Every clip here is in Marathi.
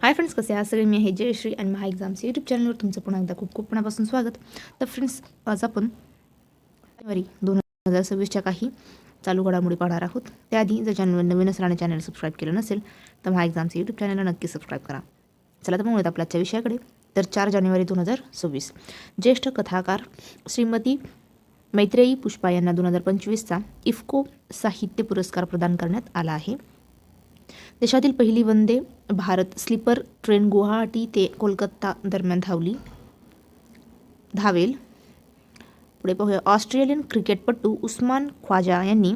हाय फ्रेंड्स, कसे आहात सगळे? मी आहे जयश्री आणि महा एक्झाम्स यूट्यूब चॅनलवर तुमचं पुन्हा एकदा खूप खूप मनापासून स्वागत. तर फ्रेंड्स, आज आपण जानेवारी 2026च्या काही चालू घडामोडी पाहणार आहोत. त्याआधी जर चॅनलवर नवीन असेल आणि चॅनल सबस्क्राईब केलं नसेल तर महा एक्झाम्स यूट्यूब चॅनलला नक्की सबस्क्राईब करा. चला तर मग आपल्या आजच्या विषयाकडे. तर 4 जानेवारी 2026 ज्येष्ठ कथाकार श्रीमती मैत्रेयी पुष्पा यांना 2025चा इफ्को साहित्य पुरस्कार प्रदान करण्यात आला आहे. देशातील पहिली वंदे भारत स्लीपर ट्रेन गुवाहाटी ते कोलकाता दरम्यान धावेल. पुढे पाहूया. ऑस्ट्रेलियन क्रिकेटपटू उस्मान ख्वाजा यांनी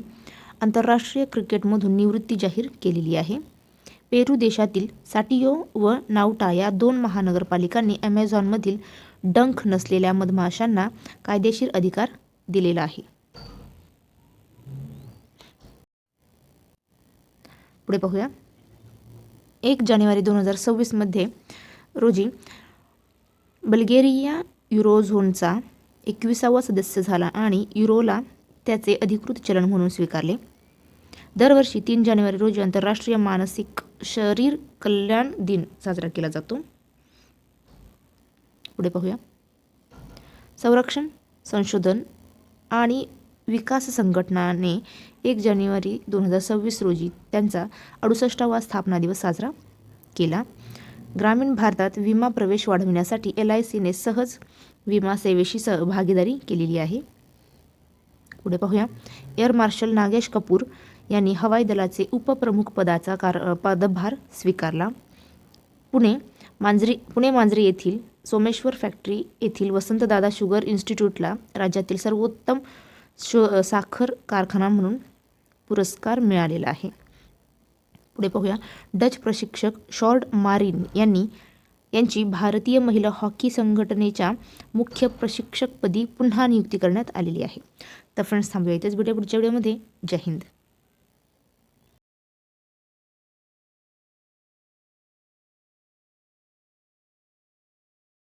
आंतरराष्ट्रीय क्रिकेटमधून निवृत्ती जाहीर केलेली आहे. पेरू देशातील साटियो व नाउटा या 2 महानगरपालिकांनी ॲमेझॉनमधील डंख नसलेल्या मधमाशांना कायदेशीर अधिकार दिलेला आहे. पुढे पाहूया. 1 जानेवारी 2026 रोजी बल्गेरिया युरोझोनचा 21वा सदस्य झाला आणि युरोला त्याचे अधिकृत चलन म्हणून स्वीकारले. दरवर्षी 3 जानेवारी रोजी आंतरराष्ट्रीय मानसिक शरीर कल्याण दिन साजरा केला जातो. पुढे पाहूया. संरक्षण संशोधन आणि विकास संघटनाने 1 जानेवारी 2026 रोजी त्यांचा 68वा स्थापना दिवस साजरा केला. ग्रामीण भारतात विमा प्रवेश वाढविण्यासाठी LICने सहज विमा सेवेशी भागीदारी केलेली आहे. पुढे पाहूया. एअर मार्शल नागेश कपूर यांनी हवाई दलाचे उपप्रमुख पदाचा पदभार स्वीकारला. पुणे मांजरी येथील सोमेश्वर फॅक्टरी येथील वसंतदादा शुगर इन्स्टिट्यूटला राज्यातील सर्वोत्तम साखर कारखाना म्हणून पुरस्कार मिळालेला आहे. पुढे पाहूया. डच प्रशिक्षक शॉर्ड मारिन यांची भारतीय महिला हॉकी संघटनेच्या मुख्य प्रशिक्षकपदी पुन्हा नियुक्ती करण्यात आलेली आहे. तर फ्रेंड्स, थांबूया इथेच. भेटूया पुढच्या व्हिडिओमध्ये. जय हिंद.